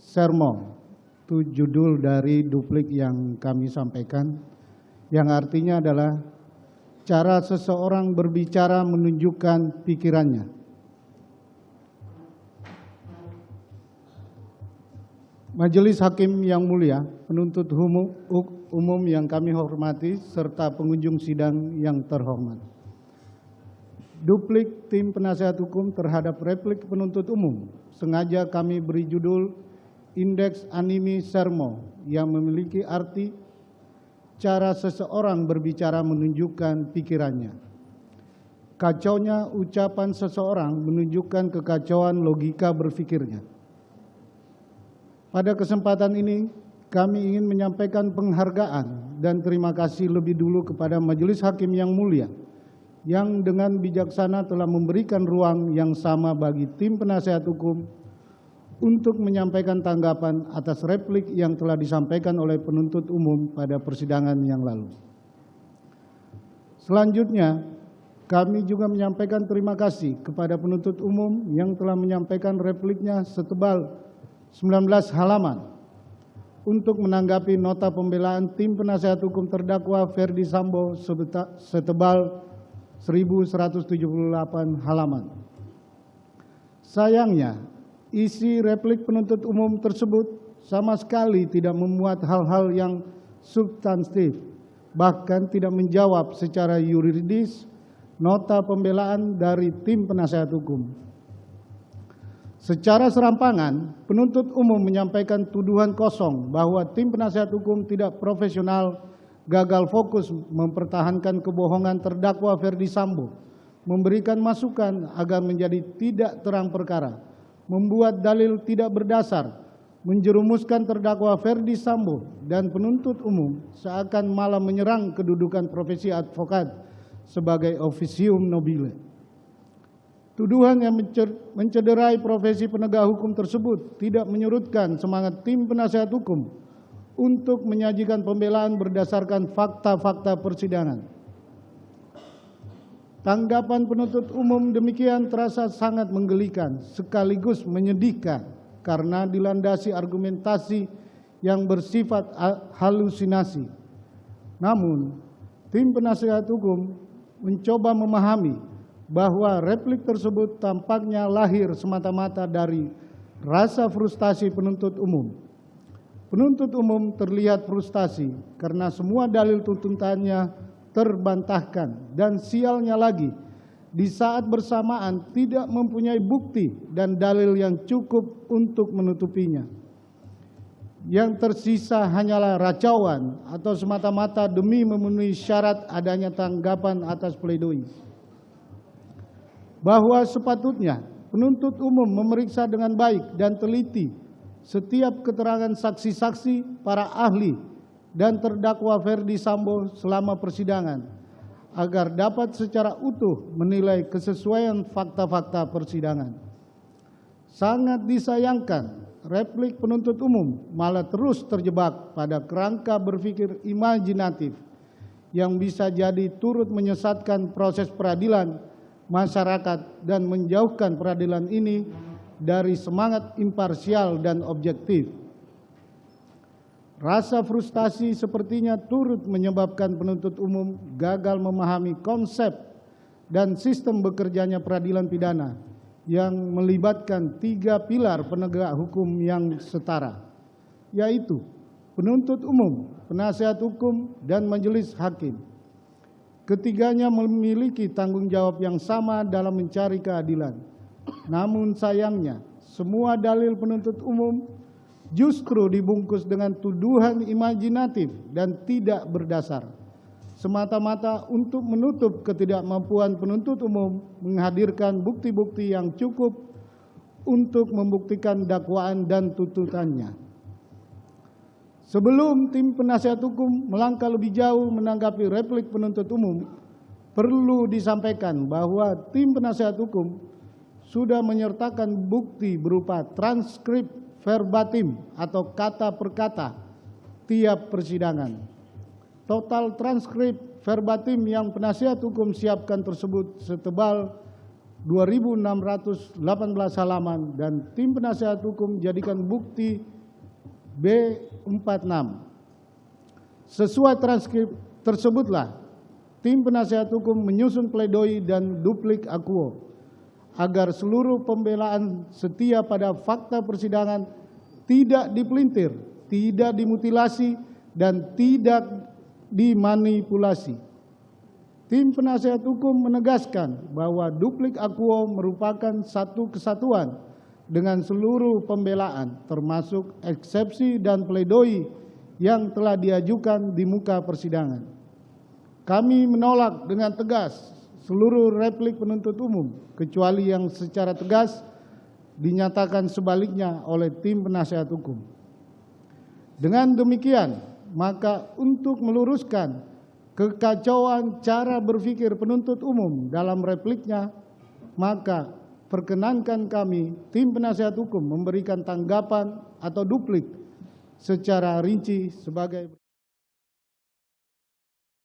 Sermo, itu judul dari duplik yang kami sampaikan, yang artinya adalah cara seseorang berbicara menunjukkan pikirannya. Majelis Hakim yang mulia, penuntut umum yang kami hormati, serta pengunjung sidang yang terhormat. Duplik tim penasihat hukum terhadap replik penuntut umum sengaja kami beri judul Indeks Animi Sermo yang memiliki arti cara seseorang berbicara menunjukkan pikirannya. Kacaunya ucapan seseorang menunjukkan kekacauan logika berpikirnya. Pada kesempatan ini, kami ingin menyampaikan penghargaan dan terima kasih lebih dulu kepada Majelis Hakim yang mulia, yang dengan bijaksana telah memberikan ruang yang sama bagi tim penasihat hukum untuk menyampaikan tanggapan atas replik yang telah disampaikan oleh penuntut umum pada persidangan yang lalu. Selanjutnya, kami juga menyampaikan terima kasih kepada penuntut umum yang telah menyampaikan repliknya setebal 19 halaman untuk menanggapi nota pembelaan tim penasihat hukum terdakwa Ferdi Sambo setebal 1178 halaman. Sayangnya, isi replik penuntut umum tersebut sama sekali tidak memuat hal-hal yang substantif, bahkan tidak menjawab secara yuridis nota pembelaan dari tim penasihat hukum. Secara serampangan, penuntut umum menyampaikan tuduhan kosong bahwa tim penasihat hukum tidak profesional, gagal fokus mempertahankan kebohongan terdakwa Ferdi Sambo, memberikan masukan agar menjadi tidak terang perkara, membuat dalil tidak berdasar, menjerumuskan terdakwa Ferdi Sambo dan penuntut umum seakan malah menyerang kedudukan profesi advokat sebagai officium nobile. Tuduhan yang mencederai profesi penegak hukum tersebut tidak menyurutkan semangat tim penasihat hukum untuk menyajikan pembelaan berdasarkan fakta-fakta persidangan. Tanggapan penuntut umum demikian terasa sangat menggelikan sekaligus menyedihkan karena dilandasi argumentasi yang bersifat halusinasi. Namun, tim penasihat hukum mencoba memahami bahwa replik tersebut tampaknya lahir semata-mata dari rasa frustasi penuntut umum. Penuntut umum terlihat frustasi karena semua dalil tuntutannya terbantahkan dan sialnya lagi di saat bersamaan tidak mempunyai bukti dan dalil yang cukup untuk menutupinya. Yang tersisa hanyalah racauan atau semata-mata demi memenuhi syarat adanya tanggapan atas pledoi. Bahwa sepatutnya penuntut umum memeriksa dengan baik dan teliti setiap keterangan saksi-saksi, para ahli, dan terdakwa Ferdi Sambo selama persidangan agar dapat secara utuh menilai kesesuaian fakta-fakta persidangan. Sangat disayangkan, replik penuntut umum malah terus terjebak pada kerangka berpikir imajinatif yang bisa jadi turut menyesatkan proses peradilan masyarakat dan menjauhkan peradilan ini dari semangat imparsial dan objektif. Rasa frustasi sepertinya turut menyebabkan penuntut umum gagal memahami konsep dan sistem bekerjanya peradilan pidana yang melibatkan 3 pilar penegak hukum yang setara, yaitu penuntut umum, penasihat hukum, dan majelis hakim. Ketiganya memiliki tanggung jawab yang sama dalam mencari keadilan. Namun sayangnya, semua dalil penuntut umum justru dibungkus dengan tuduhan imajinatif dan tidak berdasar, semata-mata untuk menutup ketidakmampuan penuntut umum menghadirkan bukti-bukti yang cukup untuk membuktikan dakwaan dan tuntutannya. Sebelum tim penasihat hukum melangkah lebih jauh menanggapi replik penuntut umum, perlu disampaikan bahwa tim penasihat hukum sudah menyertakan bukti berupa transkrip verbatim atau kata per kata tiap persidangan. Total transkrip verbatim yang penasihat hukum siapkan tersebut setebal 2.618 halaman dan tim penasehat hukum jadikan bukti B46. Sesuai transkrip tersebutlah, tim penasehat hukum menyusun pledoi dan duplik akuo agar seluruh pembelaan setia pada fakta persidangan tidak dipelintir, tidak dimutilasi, dan tidak dimanipulasi. Tim penasehat hukum menegaskan bahwa duplik akuo merupakan satu kesatuan dengan seluruh pembelaan, termasuk eksepsi dan pledoi yang telah diajukan di muka persidangan. Kami menolak dengan tegas seluruh replik penuntut umum, kecuali yang secara tegas dinyatakan sebaliknya oleh tim penasehat hukum. Dengan demikian, maka untuk meluruskan kekacauan cara berpikir penuntut umum dalam repliknya, maka perkenankan kami, tim penasehat hukum, memberikan tanggapan atau duplik secara rinci sebagai